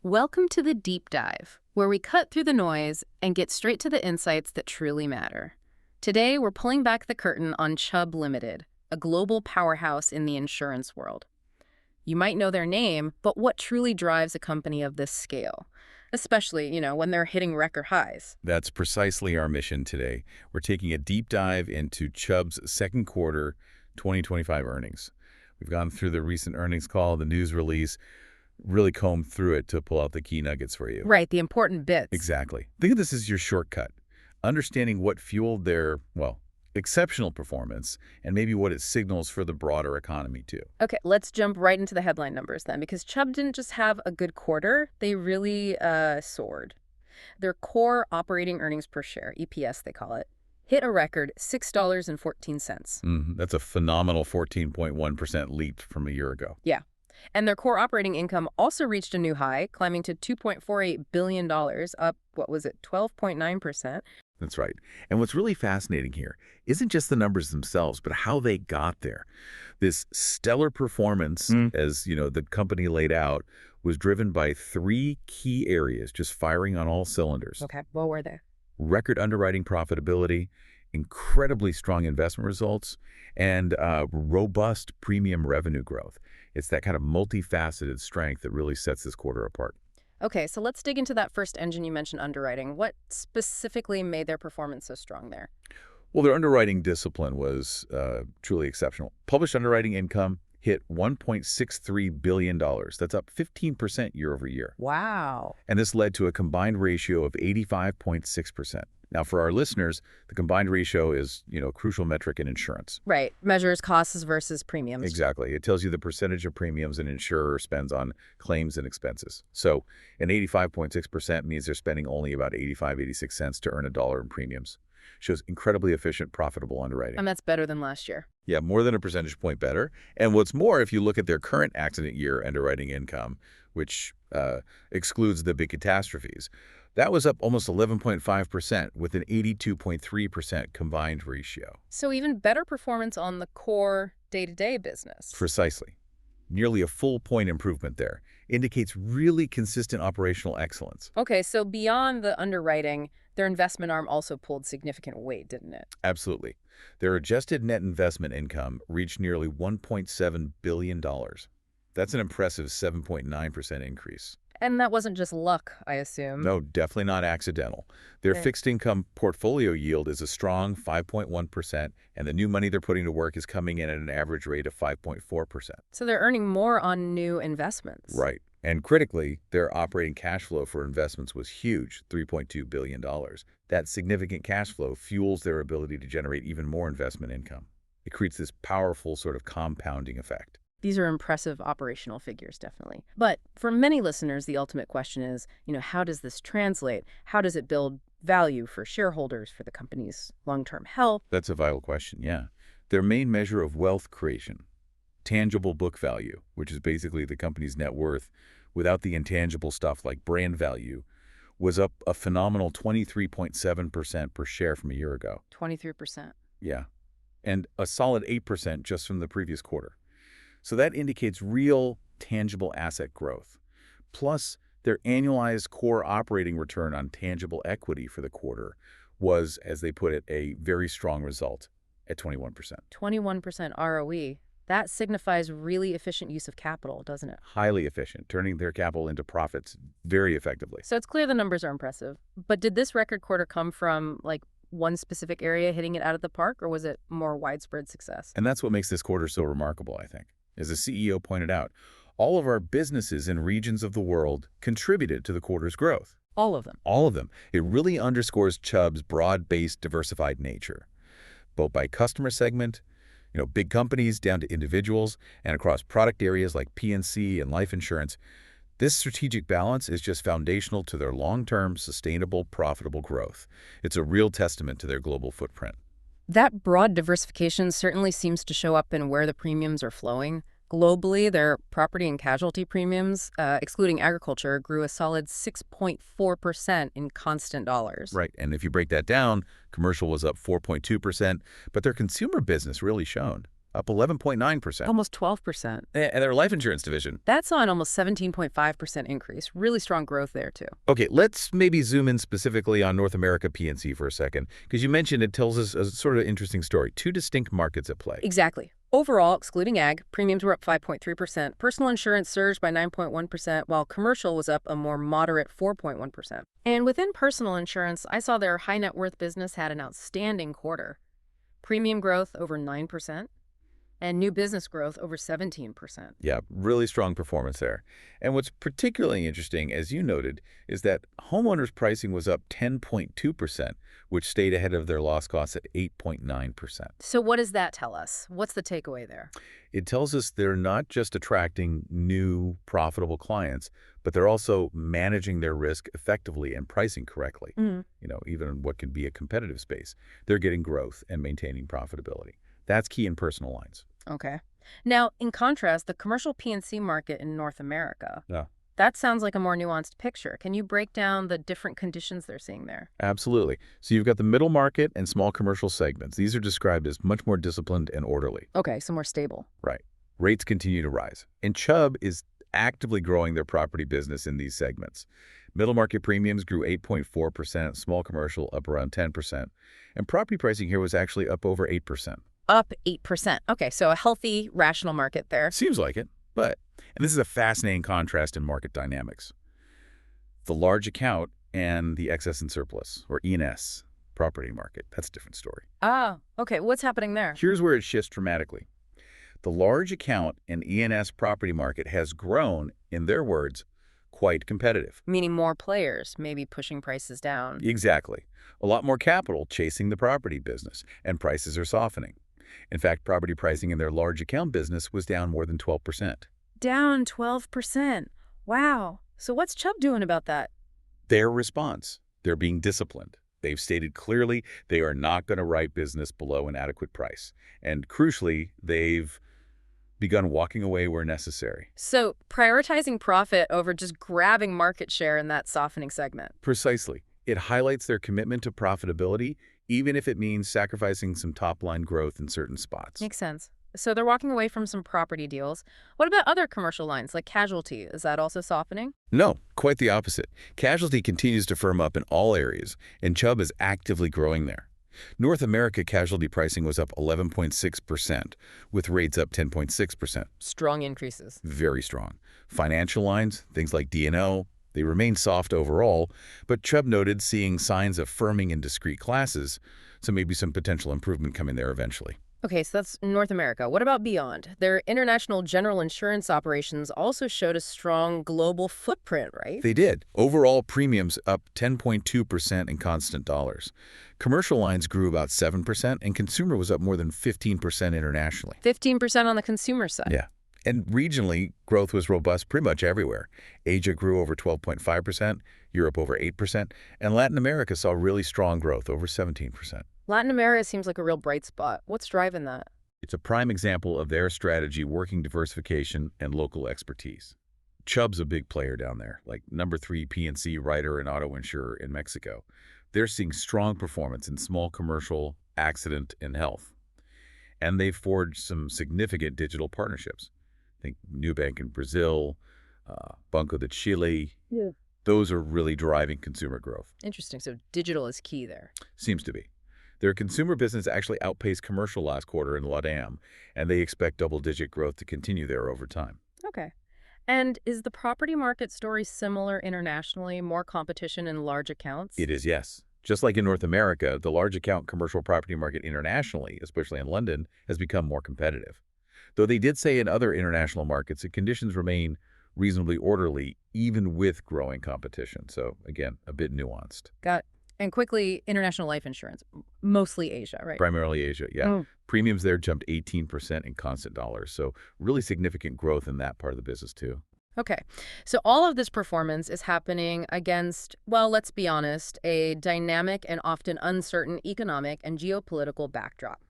Welcome to the Deep Dive, where we cut through the noise and get straight to the insights that truly matter. Today, we're pulling back the curtain on Chubb Limited, a global powerhouse in the insurance world. You might know their name, but what truly drives a company of this scale? Especially, when they're hitting record highs. That's precisely our mission today. We're taking a deep dive into Chubb's second quarter 2025 earnings. We've gone through the recent earnings call, the news release, really combed through it to pull out the key nuggets for you. Right, the important bits. Exactly. Think of this as your shortcut. Understanding what fueled their, exceptional performance and maybe what it signals for the broader economy too. Okay, let's jump right into the headline numbers then, because Chubb didn't just have a good quarter, they really soared. Their core operating earnings per share, EPS they call it, hit a record $6.14. That's a phenomenal 14.1% leap from a year ago. Yeah. And their core operating income also reached a new high, climbing to $2.48 billion, up, 12.9%. That's right. And what's really fascinating here isn't just the numbers themselves, but how they got there. This stellar performance, as the company laid out, was driven by three key areas, just firing on all cylinders. Okay, what were they? Record underwriting profitability, incredibly strong investment results, and robust premium revenue growth. It's that kind of multifaceted strength that really sets this quarter apart. Okay, so let's dig into that first engine you mentioned, underwriting. What specifically made their performance so strong there? Well, their underwriting discipline was truly exceptional. Published underwriting income hit $1.63 billion. That's up 15% year over year. Wow. And this led to a combined ratio of 85.6%. Now, for our listeners, the combined ratio is, a crucial metric in insurance. Right. Measures costs versus premiums. Exactly. It tells you the percentage of premiums an insurer spends on claims and expenses. So an 85.6% means they're spending only about 86 cents to earn $1 in premiums. Shows incredibly efficient, profitable underwriting. And that's better than last year. Yeah, more than a percentage point better. And what's more, if you look at their current accident year underwriting income, which excludes the big catastrophes, that was up almost 11.5% with an 82.3% combined ratio. So even better performance on the core day-to-day business. Precisely. Nearly a full point improvement there. Indicates really consistent operational excellence. Okay, so beyond the underwriting, their investment arm also pulled significant weight, didn't it? Absolutely. Their adjusted net investment income reached nearly $1.7 billion. That's an impressive 7.9% increase. And that wasn't just luck, I assume. No, definitely not accidental. Their fixed income portfolio yield is a strong 5.1%, and the new money they're putting to work is coming in at an average rate of 5.4%. So they're earning more on new investments. Right. And critically, their operating cash flow for investments was huge, $3.2 billion. That significant cash flow fuels their ability to generate even more investment income. It creates this powerful sort of compounding effect. These are impressive operational figures, definitely. But for many listeners, the ultimate question is, how does this translate? How does it build value for shareholders, for the company's long-term health? That's a vital question, yeah. Their main measure of wealth creation, tangible book value, which is basically the company's net worth without the intangible stuff like brand value, was up a phenomenal 23.7% per share from a year ago. 23%. Yeah. And a solid 8% just from the previous quarter. So that indicates real, tangible asset growth. Plus, their annualized core operating return on tangible equity for the quarter was, as they put it, a very strong result at 21%. 21% ROE. That signifies really efficient use of capital, doesn't it? Highly efficient, turning their capital into profits very effectively. So it's clear the numbers are impressive. But did this record quarter come from, one specific area hitting it out of the park, or was it more widespread success? And that's what makes this quarter so remarkable, I think. As the CEO pointed out, all of our businesses in regions of the world contributed to the quarter's growth. All of them? All of them. It really underscores Chubb's broad-based, diversified nature, both by customer segment, big companies down to individuals, and across product areas like P&C and life insurance. This strategic balance is just foundational to their long-term, sustainable, profitable growth. It's a real testament to their global footprint. That broad diversification certainly seems to show up in where the premiums are flowing. Globally, their property and casualty premiums, excluding agriculture, grew a solid 6.4% in constant dollars. Right, and if you break that down, commercial was up 4.2%, but their consumer business really shone. up 11.9%. Almost 12%. And their life insurance division. That's on almost 17.5% increase. Really strong growth there, too. Okay, let's maybe zoom in specifically on North America P&C for a second, because you mentioned it tells us a sort of interesting story. Two distinct markets at play. Exactly. Overall, excluding ag, premiums were up 5.3%. Personal insurance surged by 9.1%, while commercial was up a more moderate 4.1%. And within personal insurance, I saw their high net worth business had an outstanding quarter. Premium growth over 9%. And new business growth over 17%. Yeah, really strong performance there. And what's particularly interesting, as you noted, is that homeowners pricing was up 10.2%, which stayed ahead of their loss costs at 8.9%. So what does that tell us? What's the takeaway there? It tells us they're not just attracting new, profitable clients, but they're also managing their risk effectively and pricing correctly. Even in what can be a competitive space. They're getting growth and maintaining profitability. That's key in personal lines. Okay. Now, in contrast, the commercial P&C market in North America, Yeah. that sounds like a more nuanced picture. Can you break down the different conditions they're seeing there? Absolutely. So you've got the middle market and small commercial segments. These are described as much more disciplined and orderly. Okay, so more stable. Right. Rates continue to rise. And Chubb is actively growing their property business in these segments. Middle market premiums grew 8.4%, small commercial up around 10%, and property pricing here was actually up over 8%. Up 8%. Okay, so a healthy, rational market there. Seems like it, and this is a fascinating contrast in market dynamics. The large account and the excess and surplus, or E&S, property market, that's a different story. Ah, okay, what's happening there? Here's where it shifts dramatically. The large account and E&S property market has grown, in their words, quite competitive. Meaning more players, maybe pushing prices down. Exactly. A lot more capital chasing the property business, and prices are softening. In fact, property pricing in their large account business was down more than 12%. Down 12%. Wow. So what's Chubb doing about that? Their response, they're being disciplined. They've stated clearly they are not going to write business below an adequate price. And crucially, they've begun walking away where necessary. So prioritizing profit over just grabbing market share in that softening segment. Precisely. It highlights their commitment to profitability, even if it means sacrificing some top-line growth in certain spots. Makes sense. So they're walking away from some property deals. What about other commercial lines like casualty? Is that also softening? No, quite the opposite. Casualty continues to firm up in all areas, and Chubb is actively growing there. North America casualty pricing was up 11.6%, with rates up 10.6%. Strong increases. Very strong. Financial lines, things like D&O, they remain soft overall, but Chubb noted seeing signs of firming in discrete classes, so maybe some potential improvement coming there eventually. Okay, so that's North America. What about beyond? Their international general insurance operations also showed a strong global footprint, right? They did. Overall premiums up 10.2% in constant dollars. Commercial lines grew about 7%, and consumer was up more than 15% internationally. 15% on the consumer side. Yeah. And regionally, growth was robust pretty much everywhere. Asia grew over 12.5%, Europe over 8%, and Latin America saw really strong growth, over 17%. Latin America seems like a real bright spot. What's driving that? It's a prime example of their strategy working diversification and local expertise. Chubb's a big player down there, like number 3 P&C writer and auto insurer in Mexico. They're seeing strong performance in small commercial, accident, and health. And they've forged some significant digital partnerships. Think Nubank in Brazil, Banco de Chile. Yeah. Those are really driving consumer growth. Interesting. So digital is key there. Seems to be. Their consumer business actually outpaced commercial last quarter in LATAM, and they expect double-digit growth to continue there over time. Okay. And is the property market story similar internationally, more competition in large accounts? It is, yes. Just like in North America, the large account commercial property market internationally, especially in London, has become more competitive. Though they did say in other international markets that conditions remain reasonably orderly, even with growing competition. So, again, a bit nuanced. Got it. And quickly, international life insurance, mostly Asia, right? Primarily Asia, yeah. Mm. Premiums there jumped 18% in constant dollars, so really significant growth in that part of the business too. Okay. So all of this performance is happening against, well, let's be honest, a dynamic and often uncertain economic and geopolitical backdrop.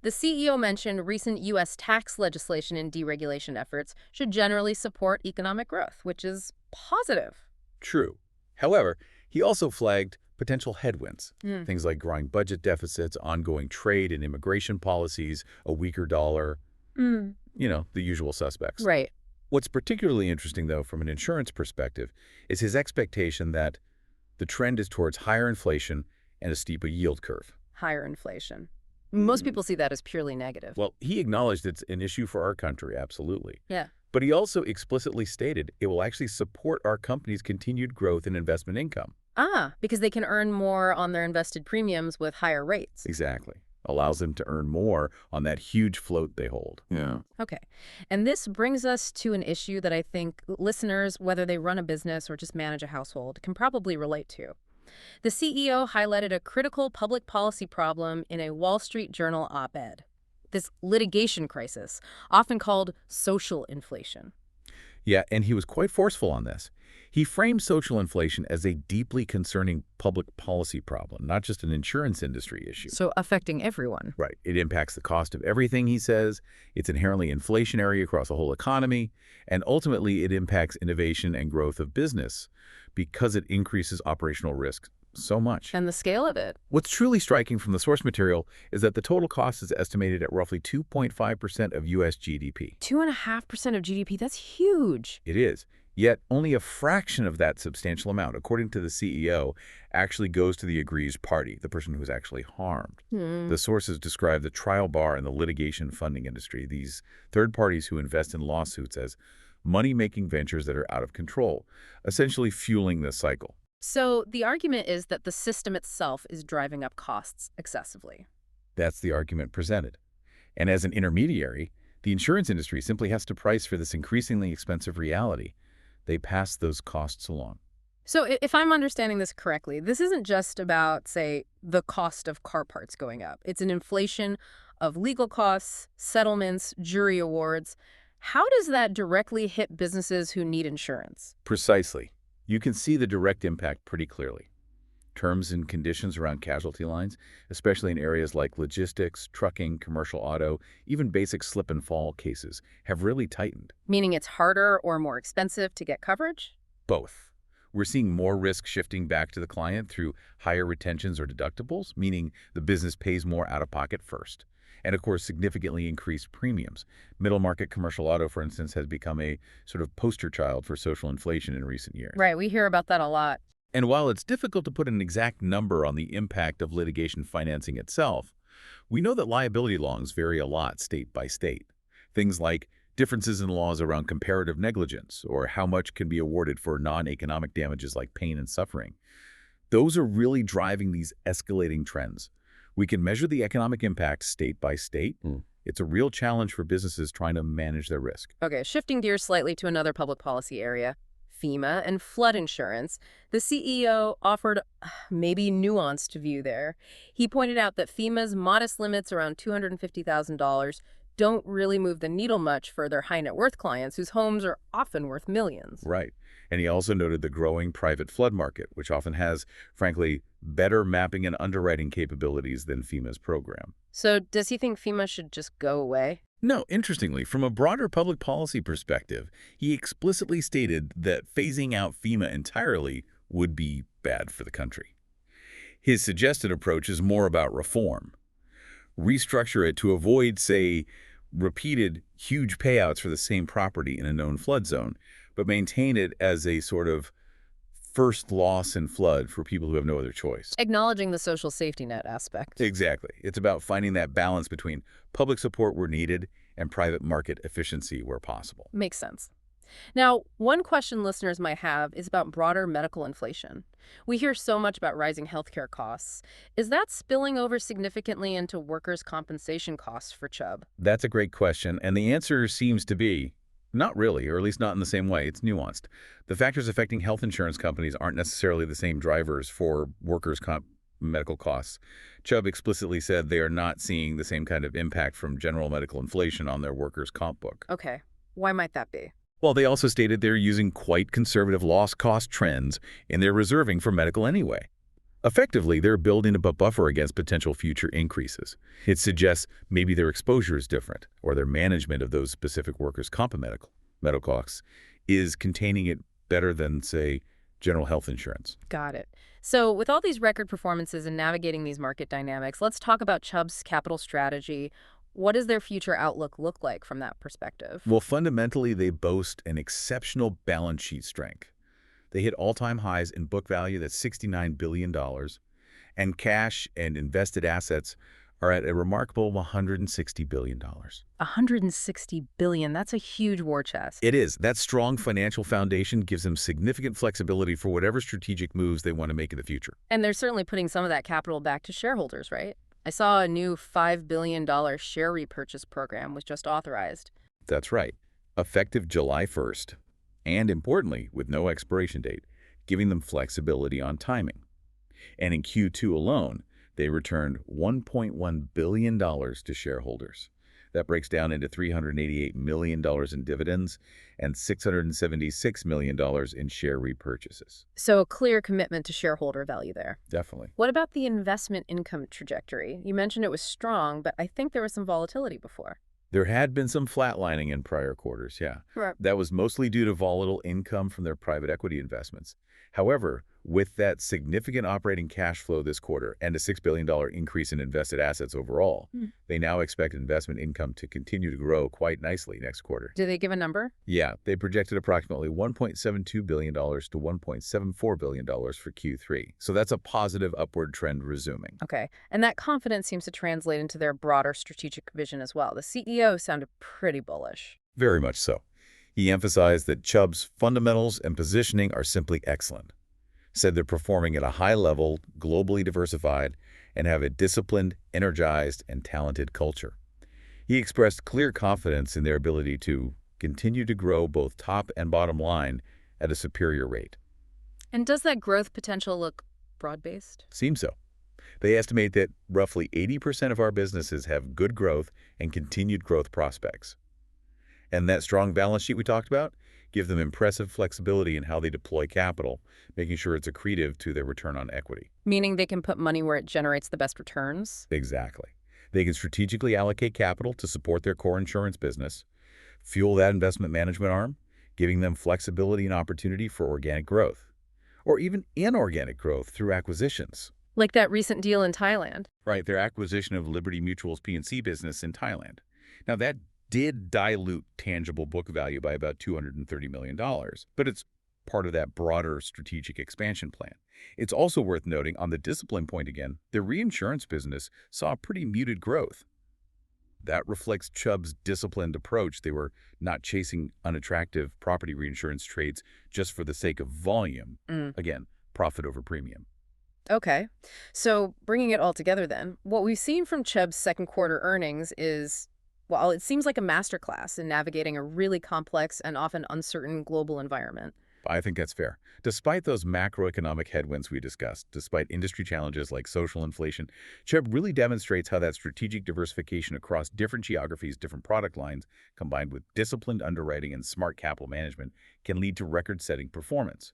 The CEO mentioned recent U.S. tax legislation and deregulation efforts should generally support economic growth, which is positive. True. However, he also flagged potential headwinds, Mm. things like growing budget deficits, ongoing trade and immigration policies, a weaker dollar, Mm. the usual suspects. Right. What's particularly interesting, though, from an insurance perspective, is his expectation that the trend is towards higher inflation and a steeper yield curve. Higher inflation. Most people see that as purely negative. Well, he acknowledged it's an issue for our country, absolutely. Yeah. But he also explicitly stated it will actually support our company's continued growth in investment income. Because they can earn more on their invested premiums with higher rates. Exactly. Allows them to earn more on that huge float they hold. Yeah. Okay. And this brings us to an issue that I think listeners, whether they run a business or just manage a household, can probably relate to. The CEO highlighted a critical public policy problem in a Wall Street Journal op-ed. This litigation crisis, often called social inflation. Yeah, and he was quite forceful on this. He framed social inflation as a deeply concerning public policy problem, not just an insurance industry issue. So affecting everyone. Right. It impacts the cost of everything, he says. It's inherently inflationary across the whole economy. And ultimately, it impacts innovation and growth of business because it increases operational risk so much. And the scale of it. What's truly striking from the source material is that the total cost is estimated at roughly 2.5% of U.S. GDP. 2.5% of GDP, that's huge. It is. Yet only a fraction of that substantial amount, according to the CEO, actually goes to the aggrieved party, the person who is actually harmed. The sources describe the trial bar and the litigation funding industry, these third parties who invest in lawsuits as money-making ventures that are out of control, essentially fueling this cycle. So the argument is that the system itself is driving up costs excessively. That's the argument presented. And as an intermediary, the insurance industry simply has to price for this increasingly expensive reality. They pass those costs along. So if I'm understanding this correctly, this isn't just about, say, the cost of car parts going up. It's an inflation of legal costs, settlements, jury awards. How does that directly hit businesses who need insurance? Precisely. You can see the direct impact pretty clearly. Terms and conditions around casualty lines, especially in areas like logistics, trucking, commercial auto, even basic slip and fall cases, have really tightened. Meaning it's harder or more expensive to get coverage? Both. We're seeing more risk shifting back to the client through higher retentions or deductibles, meaning the business pays more out of pocket first. And of course, significantly increased premiums. Middle market commercial auto, for instance, has become a sort of poster child for social inflation in recent years. Right, we hear about that a lot. And while it's difficult to put an exact number on the impact of litigation financing itself, we know that liability laws vary a lot state by state. Things like differences in laws around comparative negligence or how much can be awarded for non-economic damages like pain and suffering. Those are really driving these escalating trends. We can measure the economic impact state by state. It's a real challenge for businesses trying to manage their risk. Okay, shifting gears slightly to another public policy area, FEMA and flood insurance. The CEO offered maybe nuanced view there. He pointed out that FEMA's modest limits around $250,000 don't really move the needle much for their high net worth clients whose homes are often worth millions. Right. And he also noted the growing private flood market, which often has, frankly, better mapping and underwriting capabilities than FEMA's program. So does he think FEMA should just go away? No, interestingly, from a broader public policy perspective, he explicitly stated that phasing out FEMA entirely would be bad for the country. His suggested approach is more about reform. Restructure it to avoid, say, repeated huge payouts for the same property in a known flood zone, but maintain it as a sort of first loss in flood for people who have no other choice. Acknowledging the social safety net aspect. Exactly. It's about finding that balance between public support where needed and private market efficiency where possible. Makes sense. Now, one question listeners might have is about broader medical inflation. We hear so much about rising healthcare costs. Is that spilling over significantly into workers' compensation costs for Chubb? That's a great question, and the answer seems to be not really, or at least not in the same way. It's nuanced. The factors affecting health insurance companies aren't necessarily the same drivers for workers' medical costs. Chubb explicitly said they are not seeing the same kind of impact from general medical inflation on their workers' comp book. Okay. Why might that be? Well, they also stated they're using quite conservative loss cost trends in their reserving for medical anyway. Effectively, they're building a buffer against potential future increases. It suggests maybe their exposure is different, or their management of those specific workers' comp medical costs is containing it better than, say, general health insurance. Got it. So, with all these record performances and navigating these market dynamics, let's talk about Chubb's capital strategy. What does their future outlook look like from that perspective? Well, fundamentally, they boast an exceptional balance sheet strength. They hit all-time highs in book value, that's $69 billion, and cash and invested assets are at a remarkable $160 billion. 160 billion, that's a huge war chest. It is. That strong financial foundation gives them significant flexibility for whatever strategic moves they want to make in the future. And they're certainly putting some of that capital back to shareholders, right? I saw a new $5 billion share repurchase program was just authorized. That's right. Effective July 1st, and importantly, with no expiration date, giving them flexibility on timing. And in Q2 alone, they returned $1.1 billion to shareholders. That breaks down into $388 million in dividends and $676 million in share repurchases. So a clear commitment to shareholder value there. Definitely. What about the investment income trajectory? You mentioned it was strong, but I think there was some volatility before. There had been some flatlining in prior quarters, yeah. Right. That was mostly due to volatile income from their private equity investments. However, with that significant operating cash flow this quarter and a $6 billion increase in invested assets overall, they now expect investment income to continue to grow quite nicely next quarter. Did they give a number? Yeah, they projected approximately $1.72 billion to $1.74 billion for Q3. So that's a positive upward trend resuming. Okay. And that confidence seems to translate into their broader strategic vision as well. The CEO sounded pretty bullish. Very much so. He emphasized that Chubb's fundamentals and positioning are simply excellent. Said they're performing at a high level, globally diversified, and have a disciplined, energized, and talented culture. He expressed clear confidence in their ability to continue to grow both top and bottom line at a superior rate. And does that growth potential look broad-based? Seems so. They estimate that roughly 80% of our businesses have good growth and continued growth prospects. And that strong balance sheet we talked about give them impressive flexibility in how they deploy capital, making sure it's accretive to their return on equity. Meaning they can put money where it generates the best returns? Exactly. They can strategically allocate capital to support their core insurance business, fuel that investment management arm, giving them flexibility and opportunity for organic growth, or even inorganic growth through acquisitions. Like that recent deal in Thailand. Right, their acquisition of Liberty Mutual's P&C business in Thailand. Now, that did dilute tangible book value by about $230 million, but it's part of that broader strategic expansion plan. It's also worth noting on the discipline point again, the reinsurance business saw pretty muted growth. That reflects Chubb's disciplined approach. They were not chasing unattractive property reinsurance trades just for the sake of volume. Again, profit over premium. Okay. So bringing it all together then, what we've seen from Chubb's second quarter earnings is, well, it seems like a masterclass in navigating a really complex and often uncertain global environment. I think that's fair. Despite those macroeconomic headwinds we discussed, despite industry challenges like social inflation, Chubb really demonstrates how that strategic diversification across different geographies, different product lines, combined with disciplined underwriting and smart capital management, can lead to record-setting performance.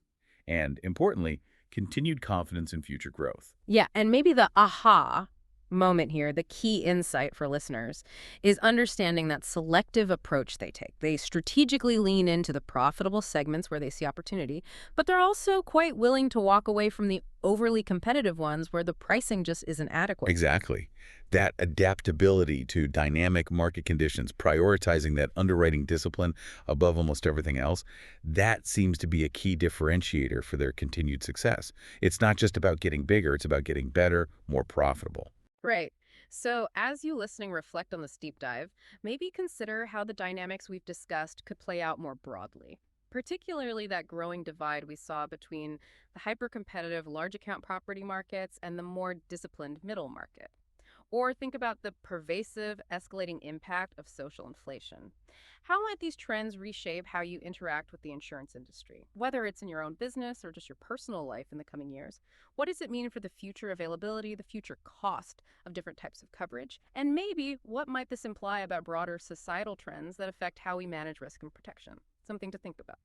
And, importantly, continued confidence in future growth. Yeah, and maybe the aha moment here, the key insight for listeners, is understanding that selective approach they take. They strategically lean into the profitable segments where they see opportunity, but they're also quite willing to walk away from the overly competitive ones where the pricing just isn't adequate. Exactly. That adaptability to dynamic market conditions, prioritizing that underwriting discipline above almost everything else, that seems to be a key differentiator for their continued success. It's not just about getting bigger, it's about getting better, more profitable. Right. So as you listening reflect on this deep dive, maybe consider how the dynamics we've discussed could play out more broadly, particularly that growing divide we saw between the hyper-competitive large account property markets and the more disciplined middle market. Or think about the pervasive, escalating impact of social inflation. How might these trends reshape how you interact with the insurance industry, whether it's in your own business or just your personal life in the coming years? What does it mean for the future availability, the future cost of different types of coverage? And maybe what might this imply about broader societal trends that affect how we manage risk and protection? Something to think about.